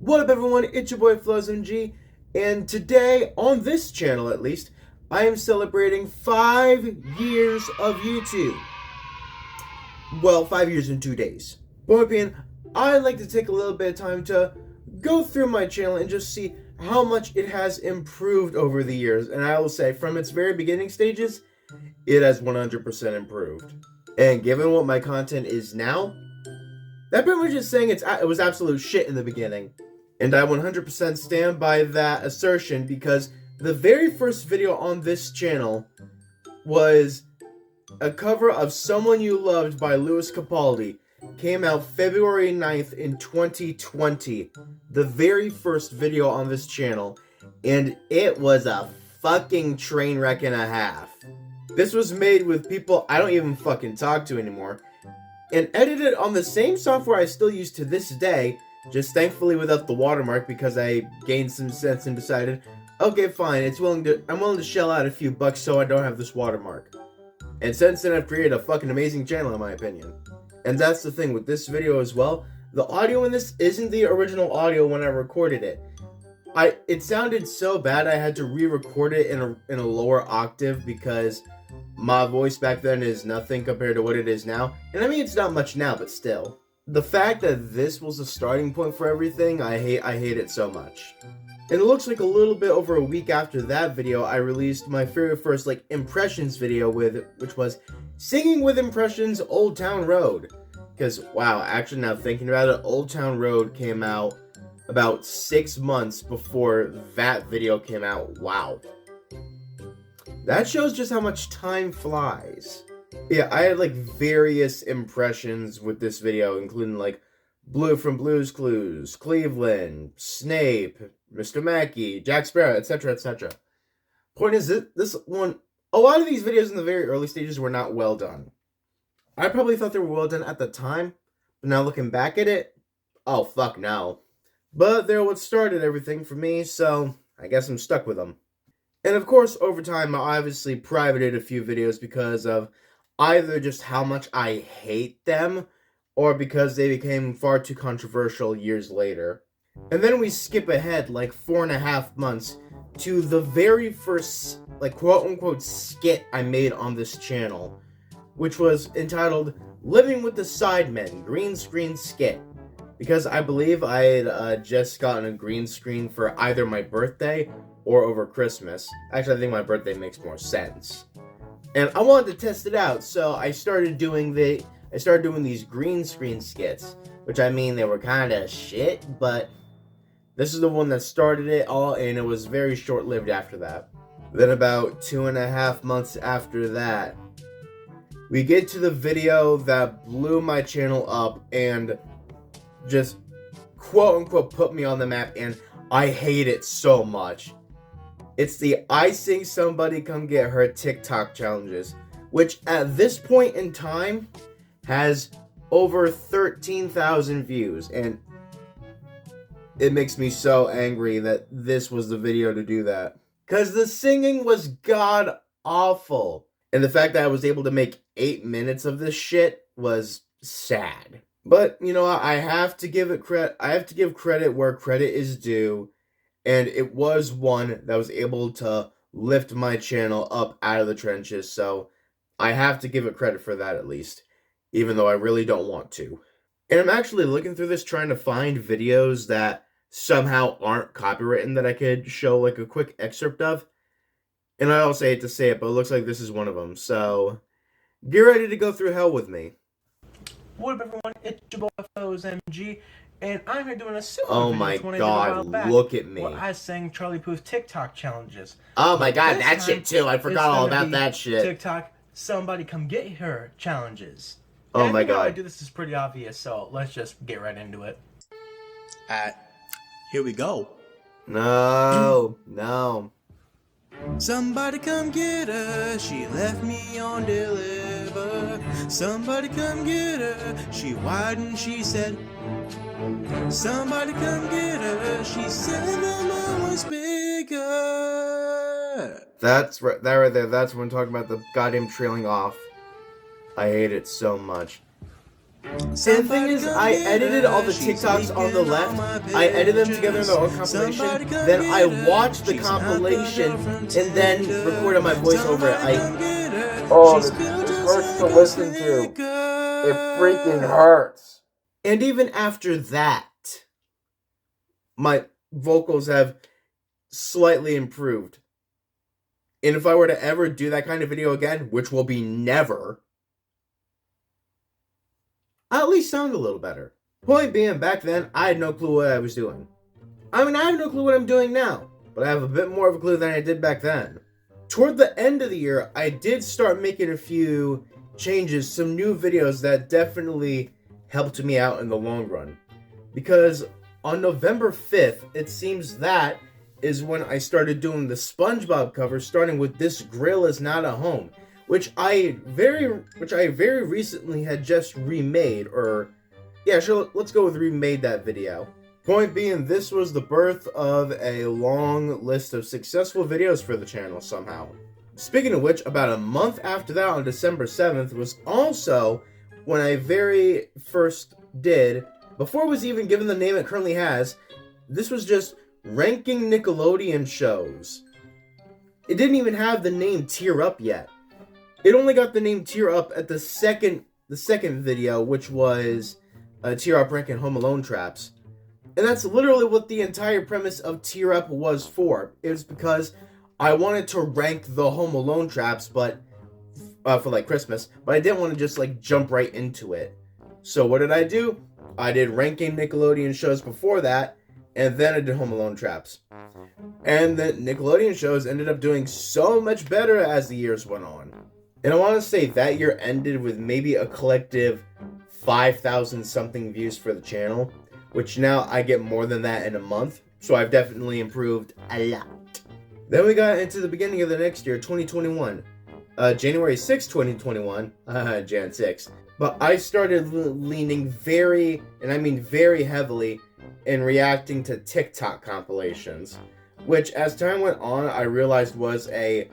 What up everyone, it's your boy Floz, and today, on this channel at least, I am celebrating 5 years of YouTube. Well, 5 years and 2 days. Point being, I'd like to take a little bit of time to go through my channel and just see how much it has improved over the years. And I will say, from its very beginning stages, it has 100% improved. And given what my content is now, that pretty much is saying it was absolute shit in the beginning. And I 100% stand by that assertion because the very first video on this channel was a cover of Someone You Loved by Lewis Capaldi. Came out February 9th in 2020. The very first video on this channel. And it was a fucking train wreck and a half. This was made with people I don't even fucking talk to anymore. And edited on the same software I still use to this day. Just thankfully without the watermark because I gained some sense and decided, okay, fine, I'm willing to shell out a few bucks so I don't have this watermark. And since then I've created a fucking amazing channel in my opinion. And that's the thing with this video as well. The audio in this isn't the original audio when I recorded it. It sounded so bad I had to re-record it in a lower octave because my voice back then is nothing compared to what it is now. And I mean it's not much now, but still. The fact that this was the starting point for everything, I hate it so much. And it looks like a little bit over a week after that video, I released my very first impressions video which was Singing with Impressions Old Town Road. Because wow, actually now thinking about it, Old Town Road came out about 6 months before that video came out. Wow. That shows just how much time flies. Yeah, I had various impressions with this video, including Blue from Blue's Clues, Cleveland, Snape, Mr. Mackey, Jack Sparrow, etc., etc. Point is, this one, a lot of these videos in the very early stages were not well done. I probably thought they were well done at the time, but now looking back at it, oh fuck no. But they're what started everything for me, so I guess I'm stuck with them. And of course, over time, I obviously privated a few videos because of either just how much I hate them, or because they became far too controversial years later. And then we skip ahead 4.5 months to the very first, quote-unquote skit I made on this channel, which was entitled Living with the Sidemen, Green Screen Skit. Because I believe I had just gotten a green screen for either my birthday or over Christmas. Actually, I think my birthday makes more sense. And I wanted to test it out, so I started doing these green screen skits, which I mean they were kind of shit, but this is the one that started it all, and it was very short-lived after that. Then about 2.5 months after that, we get to the video that blew my channel up and just quote-unquote put me on the map, and I hate it so much. It's the I Sing Somebody Come Get Her TikTok challenges, which at this point in time has over 13,000 views, and it makes me so angry that this was the video to do that. Because the singing was god awful, and the fact that I was able to make 8 minutes of this shit was sad. But, you know, I have to give credit where credit is due. And it was one that was able to lift my channel up out of the trenches, so I have to give it credit for that at least, even though I really don't want to. And I'm actually looking through this trying to find videos that somehow aren't copywritten that I could show a quick excerpt of. And I also hate to say it, but it looks like this is one of them, so get ready to go through hell with me. What up everyone, it's your boy Floz, and I'm here doing a similar oh video my to one god, I did a while back, look at me. where I sang Charlie Puth's TikTok challenges. Oh my But god, this that time, shit too. I forgot all about that shit. TikTok Somebody Come Get Her challenges. Oh And my I think how I god. do this is pretty obvious, so let's just get right into it. Here we go. No, no. Somebody come get her, she left me on deliver. Somebody come get her, she widened, she said. Somebody come get her, she said the mom was bigger. That right there, that's when I'm talking about the goddamn trailing off. I hate it so much. And the thing is, I edited all the TikToks on the left, I edited them together in their own compilation, then I watched the compilation, and then recorded my voice over it. This hurts to listen to. It freaking hurts. And even after that, my vocals have slightly improved. And if I were to ever do that kind of video again, which will be never, I at least sound a little better. Point being, back then, I had no clue what I was doing. I mean, I have no clue what I'm doing now, but I have a bit more of a clue than I did back then. Toward the end of the year, I did start making a few changes, some new videos that definitely helped me out in the long run. Because on November 5th, it seems that is when I started doing the SpongeBob cover, starting with "This Grill Is Not a Home," which I very recently had just remade, let's go with remade that video. Point being, this was the birth of a long list of successful videos for the channel somehow. Speaking of which, about a month after that, on December 7th, was also when I very first did, before it was even given the name it currently has, this was just ranking Nickelodeon shows. It didn't even have the name Tear Up yet. It only got the name Tear Up at the second video, which was Tear Up ranking Home Alone traps. And that's literally what the entire premise of Tear Up was for. It was because I wanted to rank the Home Alone traps, but for like Christmas, but I didn't want to just like jump right into it. So what did I do? I did ranking Nickelodeon shows before that, and then I did Home Alone traps. And the Nickelodeon shows ended up doing so much better as the years went on. And I want to say that year ended with maybe a collective 5,000 something views for the channel, which now I get more than that in a month. So I've definitely improved a lot. Then we got into the beginning of the next year, 2021. January 6, 2021, Jan 6. But I started leaning very, and I mean very heavily, in reacting to TikTok compilations, which as time went on, I realized was a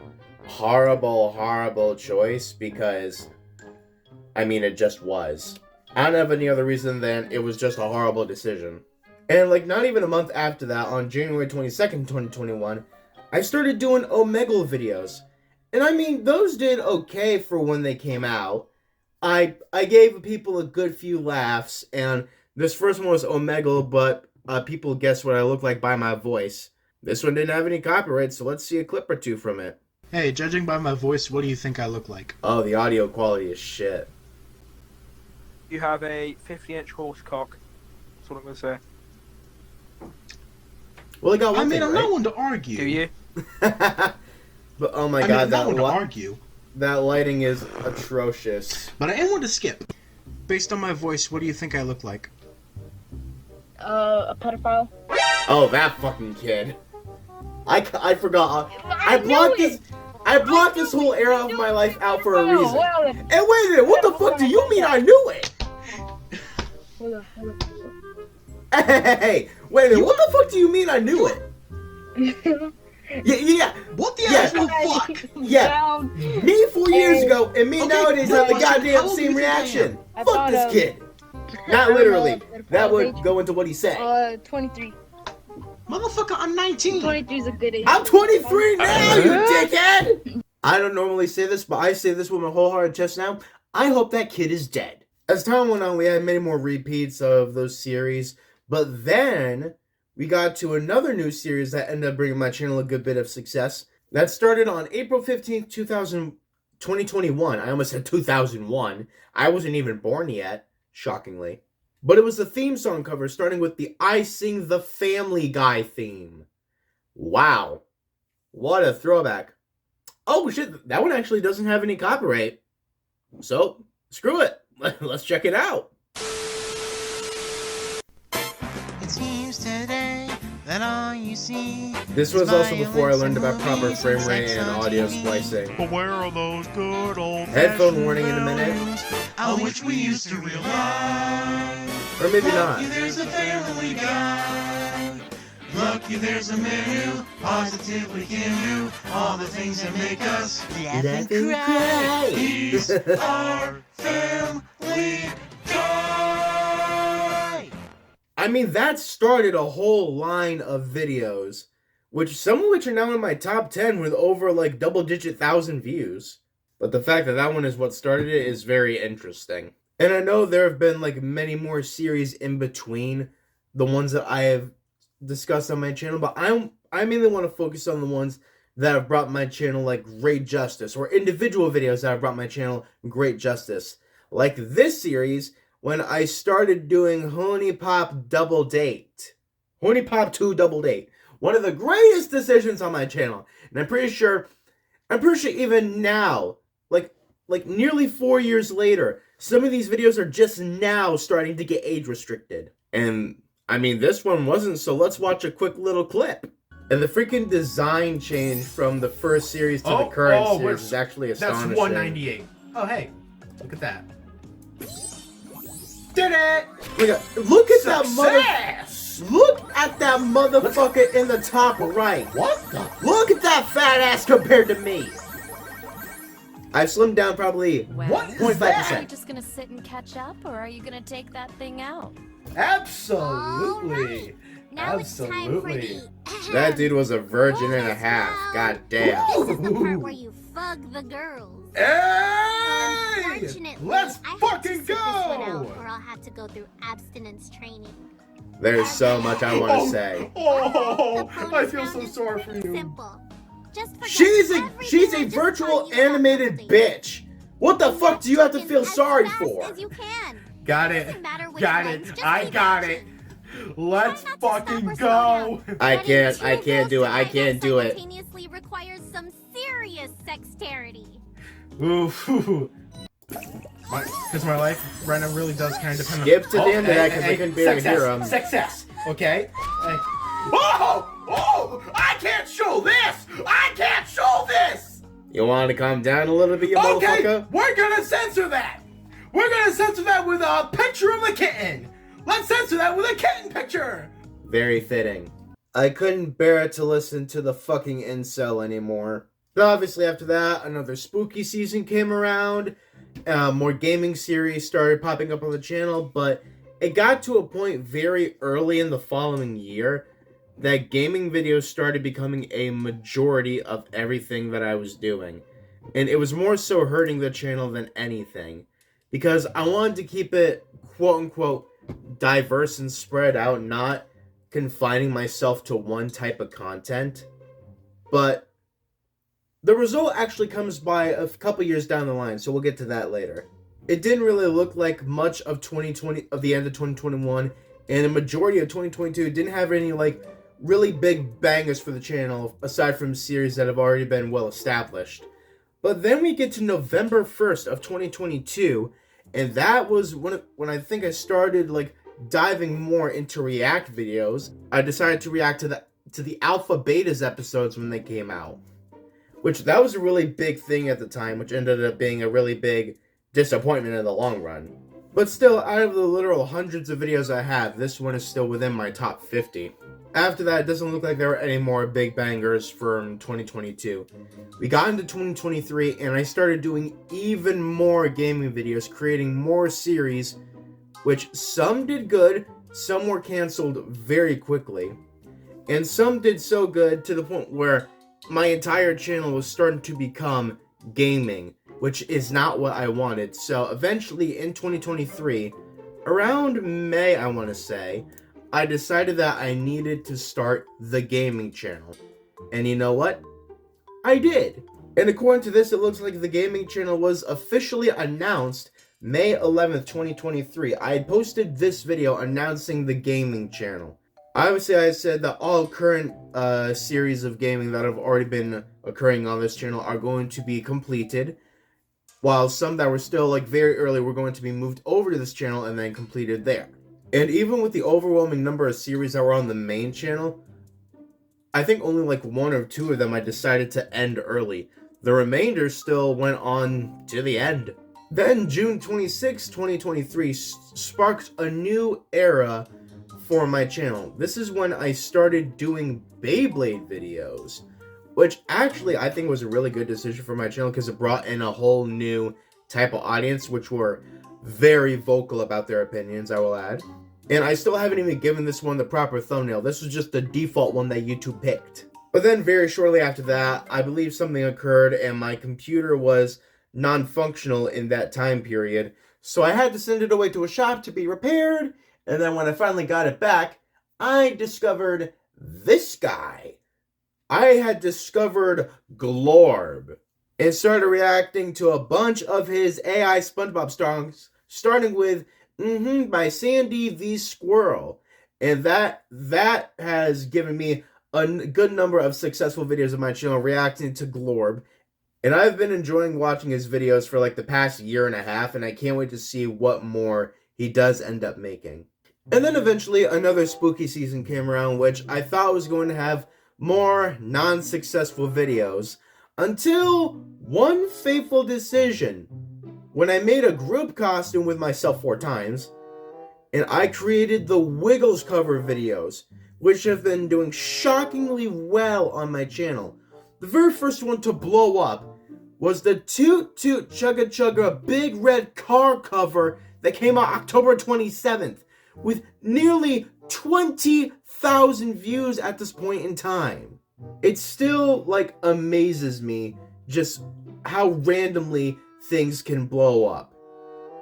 horrible choice, because, I mean, it just was. I don't have any other reason than it was just a horrible decision. And like not even a month after that, on January 22nd, 2021, I started doing Omegle videos. And I mean, those did okay for when they came out. I gave people a good few laughs, and this first one was Omegle, but people guessed what I look like by my voice. This one didn't have any copyright, so let's see a clip or two from it. Hey, judging by my voice, what do you think I look like? Oh, the audio quality is shit. You have a 50-inch horse cock. That's what I'm going to say. Well, I got one thing, I'm right? not one to argue. Do you? But oh my god, I'm not one to argue. That lighting is atrocious. But I am one to skip. Based on my voice, what do you think I look like? A pedophile. Oh, that fucking kid. I forgot. I blocked this whole era of my life out for a reason. And wait a minute, what the fuck do you mean I knew it? Hey, wait a minute, what the fuck do you mean I knew it? Yeah. What the actual fuck? Yeah. Me 4 years ago and me nowadays have the goddamn same reaction. Fuck this kid. Not literally. That would go into what he said. 23. Motherfucker, I'm 19. 23 is a good age. I'm 23 now, you dickhead! I don't normally say this, but I say this with my whole heart just now. I hope that kid is dead. As time went on, we had many more repeats of those series, but then we got to another new series that ended up bringing my channel a good bit of success. That started on April 15th, 2021. I almost said 2001. I wasn't even born yet, shockingly. But it was the theme song cover, starting with the I Sing the Family Guy theme. Wow. What a throwback. Oh shit, that one actually doesn't have any copyright. So, screw it. Let's check it out. It seems today that all you see. This was also before I learned about proper frame rate and audio splicing. But where are those good old Headphone warning in a minute. On which we used to rely. Or maybe not. Lucky there's a family guy. Lucky there's a man who positively can do all the things that make us laugh and cry. He's our family guy. mean, that started a whole line of videos, which some of which are now in my top 10 with over like double-digit thousand views. But the fact that that one is what started it is very interesting. And I know there have been like many more series in between the ones that I have discussed on my channel, but I mainly want to focus on the ones that have brought my channel like great justice, or individual videos that have brought my channel great justice. Like this series, when I started doing Honey Pop Double Date. Honey Pop 2 Double Date. One of the greatest decisions on my channel. And I'm pretty sure even now, like nearly 4 years later, some of these videos are just now starting to get age restricted. And I mean, this one wasn't, so let's watch a quick little clip. And the freaking design change from the first series to the current series is actually astonishing. That's 198. Oh, hey, look at that. Did it! Look at that motherfucker in the top right. What the? Look at that fat ass compared to me. I've slimmed down probably What is 0.5%. that? Are you just gonna sit and catch up, or are you gonna take that thing out? Absolutely. Now it's time for the That dude was a virgin and a half. God damn. This is the part where you fuck the girls. Hey! Unfortunately, Let's I have fucking to sit this one out, go! or I'll have to go through abstinence training. There's so much I want to say. Oh, The bonus I feel round so is sorry for pretty you. Simple. Just forget She's everything I a just virtual taught you about animated building. bitch. What the fuck do you have to As feel sorry fast for? as you can. Got it. Doesn't matter which Got ones, it. just I take got action. it. Let's Try not to stop fucking or slow go. down. I But can't in true do it. I ghosting, can't do it. simultaneously requires some serious sexterity. Ooh. Because my life right now really does kind of depend on... Skip to the end of that, 'cause I couldn't barely hear him. Success, okay? Oh! I can't show this! I can't show this! You want to calm down a little bit, you Okay, motherfucker? we're gonna censor that! We're gonna censor that with a picture of a kitten! Let's censor that with a kitten picture! Very fitting. I couldn't bear to listen to the fucking incel anymore. But obviously after that, another spooky season came around. More gaming series started popping up on the channel, but it got to a point very early in the following year that gaming videos started becoming a majority of everything that I was doing. And it was more so hurting the channel than anything, because I wanted to keep it quote-unquote diverse and spread out, not confining myself to one type of content. But the result actually comes by a couple years down the line, so we'll get to that later. It didn't really look like much of 2020, of the end of 2021, and the majority of 2022 didn't have any like really big bangers for the channel, aside from series that have already been well established. But then we get to November 1st of 2022, and that was when I think I started like diving more into react videos. I decided to react to the Alpha Betas episodes when they came out, which that was a really big thing at the time, which ended up being a really big disappointment in the long run. But still, out of the literal hundreds of videos I have, this one is still within my top 50. After that, it doesn't look like there were any more big bangers from 2022. We got into 2023, and I started doing even more gaming videos, creating more series, which some did good, some were canceled very quickly, and some did so good to the point where my entire channel was starting to become gaming, which is not what I wanted. So eventually in 2023, around May I want to say, I decided that I needed to start the gaming channel. And you know what? I did. And according to this, it looks like the gaming channel was officially announced May 11th, 2023. I had posted this video announcing the gaming channel. Obviously, I said that all current series of gaming that have already been occurring on this channel are going to be completed, while some that were still like very early were going to be moved over to this channel and then completed there. And even with the overwhelming number of series that were on the main channel, I think only like 1 or 2 of them I decided to end early. The remainder still went on to the end. Then June 26, 2023 sparked a new era for my channel. This is when I started doing Beyblade videos, which actually I think was a really good decision for my channel because it brought in a whole new type of audience, which were very vocal about their opinions, I will add. And I still haven't even given this one the proper thumbnail. This was just the default one that YouTube picked. But then very shortly after that, I believe something occurred and my computer was non-functional in that time period. So I had to send it away to a shop to be repaired. And then when I finally got it back, I discovered this guy. I had discovered Glorb and started reacting to a bunch of his AI SpongeBob songs, starting with by Sandy the Squirrel. And that has given me a good number of successful videos on my channel reacting to Glorb. And I've been enjoying watching his videos for like the past year and a half, and I can't wait to see what more he does end up making. And then eventually another spooky season came around, which I thought was going to have more non-successful videos, until one fateful decision when I made a group costume with myself 4 times, and I created the Wiggles cover videos, which have been doing shockingly well on my channel. The very first one to blow up was the Toot Toot Chugga Chugga Big Red Car cover that came out October 27th, with nearly 20,000 views at this point in time. It still, like, amazes me just how randomly things can blow up.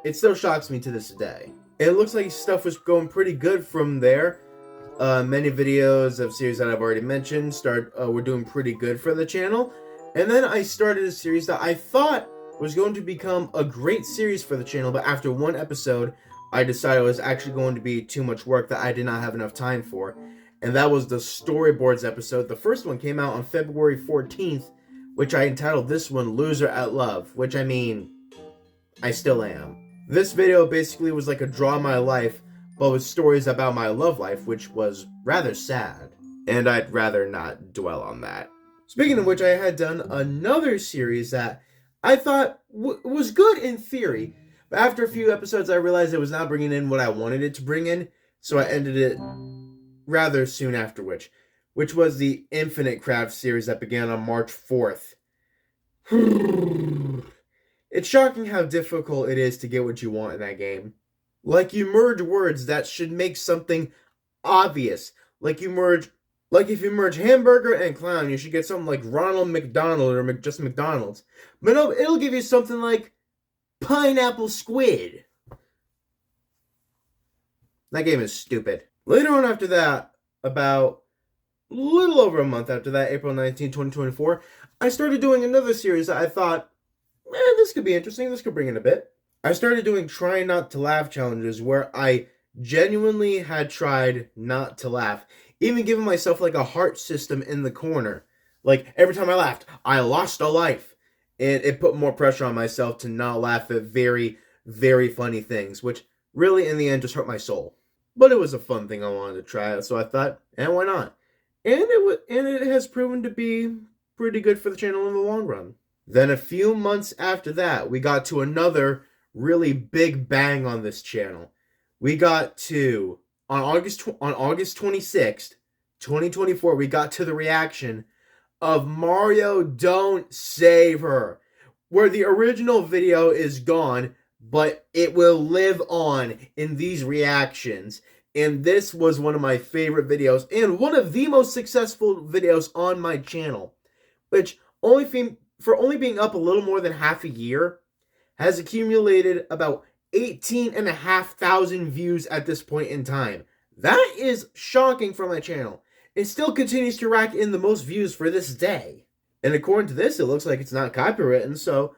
It still shocks me to this day. And it looks like stuff was going pretty good from there. Many videos of series that I've already mentioned were doing pretty good for the channel. And then I started a series that I thought was going to become a great series for the channel, but after one episode, I decided it was actually going to be too much work that I did not have enough time for. And that was the storyboards episode. The first one came out on February 14th, which I entitled this one Loser at Love, which I mean, I still am. This video basically was like a draw my life, but with stories about my love life, which was rather sad. And I'd rather not dwell on that. Speaking of which, I had done another series that I thought was good in theory, but after a few episodes I realized it was not bringing in what I wanted it to bring in, so I ended it rather soon after which was the Infinite Craft series that began on March 4th. It's shocking how difficult it is to get what you want in that game. Like, you merge words that should make something obvious. Like if you merge hamburger and clown, you should get something like Ronald McDonald or just McDonald's. But no, it'll give you something like pineapple squid. That game is stupid. Later on after that, about a little over a month after that, April 19, 2024, I started doing another series that I thought, this could be interesting, this could bring in a bit. I started doing try not to laugh challenges where I genuinely had tried not to laugh. Even giving myself like a heart system in the corner. Like every time I laughed, I lost a life. And it put more pressure on myself to not laugh at very, very funny things, which really in the end just hurt my soul. But it was a fun thing I wanted to try, so I thought, why not? And it has proven to be pretty good for the channel in the long run. Then a few months after that, we got to another really big bang on this channel. We got to, on August 26th, 2024, we got to the reaction of Mario Don't Save Her, where the original video is gone, but it will live on in these reactions. And this was one of my favorite videos, and one of the most successful videos on my channel, which for only being up a little more than half a year, has accumulated about 18,500 views at this point in time. That is shocking for my channel. It still continues to rack in the most views for this day. And according to this, it looks like it's not copywritten, so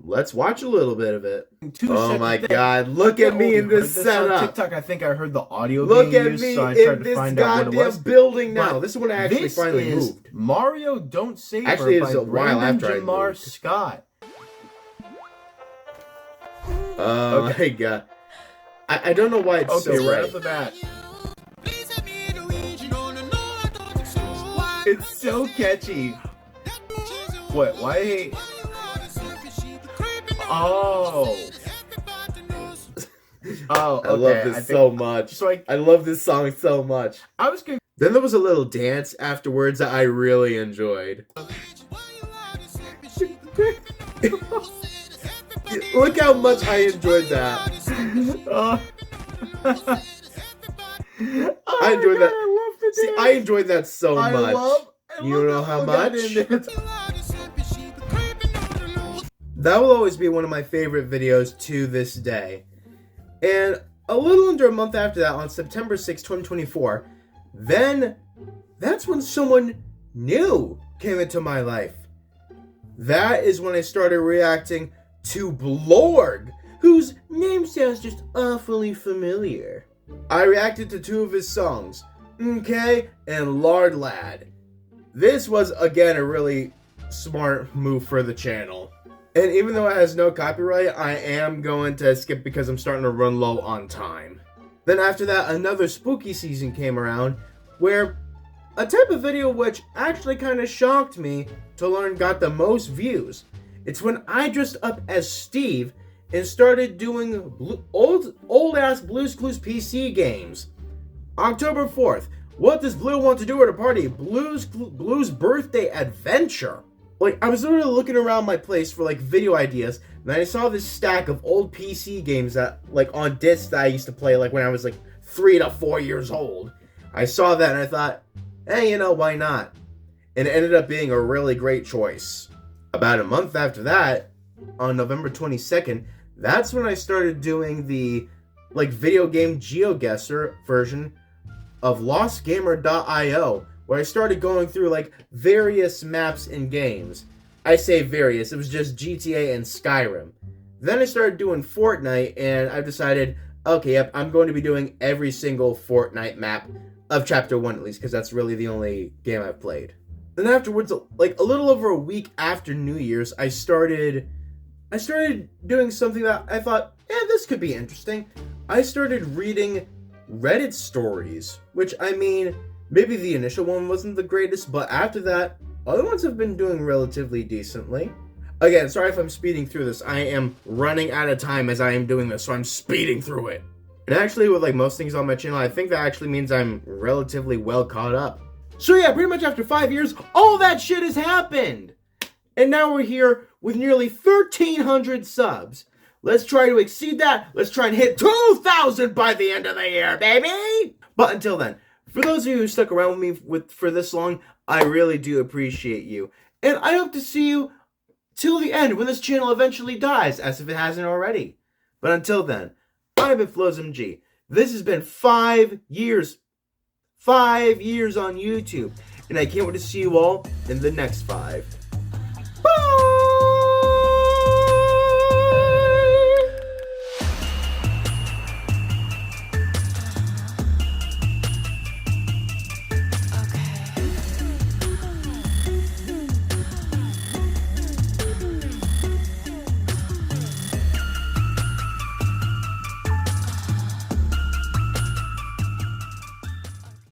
let's watch a little bit of it. Oh my god, look at me in this setup. On TikTok, I think I heard the audio look being at used, me so I in tried to this find out what it was. goddamn building now. This is when I actually finally moved. Mario Don't Save Actually, Her it's by a while Brandon after I Jamar moved. Scott. Oh my god. I don't know why it's so right off the bat. It's so catchy. What? Why? Oh. Oh, okay. I love this so much. So I love this song so much. I was confused. Then there was a little dance afterwards that I really enjoyed. Look how much I enjoyed that. I enjoyed that. I love the See, dance. I enjoyed that so I much. love You know how much? that. That will always be one of my favorite videos to this day. And a little under a month after that, on September 6, 2024, then that's when someone new came into my life. That is when I started reacting to Blorg, whose name sounds just awfully familiar. I reacted to 2 of his songs, Okay and Lard Lad. This was, again, a really smart move for the channel. And even though it has no copyright, I am going to skip because I'm starting to run low on time. Then after that, another spooky season came around where a type of video which actually kind of shocked me to learn got the most views. It's when I dressed up as Steve and started doing old ass Blue's Clues PC games. October 4th, what does Blue want to do at a party? Blue's birthday adventure. Like, I was literally looking around my place for like video ideas, and I saw this stack of old PC games that like on discs that I used to play like when I was like 3 to 4 years old. I saw that and I thought, hey, you know, why not? And it ended up being a really great choice. About a month after that, on November 22nd, that's when I started doing the like video game GeoGuessr version of LostGamer.io, where I started going through like various maps and games. I say various, it was just GTA and Skyrim. Then I started doing Fortnite, and I've decided, okay, yep, I'm going to be doing every single Fortnite map of Chapter 1 at least, because that's really the only game I've played. Then afterwards, like a little over a week after New Year's, I started doing something that I thought, this could be interesting. I started reading Reddit stories, which, I mean, maybe the initial one wasn't the greatest, but after that, other ones have been doing relatively decently. Again, sorry if I'm speeding through this. I am running out of time as I am doing this, so I'm speeding through it. And actually, with like most things on my channel, I think that actually means I'm relatively well caught up. So yeah, pretty much after 5 years, all that shit has happened! And now we're here with nearly 1,300 subs. Let's try to exceed that. Let's try and hit 2,000 by the end of the year, baby! But until then, for those of you who stuck around with me for this long, I really do appreciate you. And I hope to see you till the end when this channel eventually dies, as if it hasn't already. But until then, I've been Floz MG. This has been 5 years. 5 years on YouTube. And I can't wait to see you all in the next 5.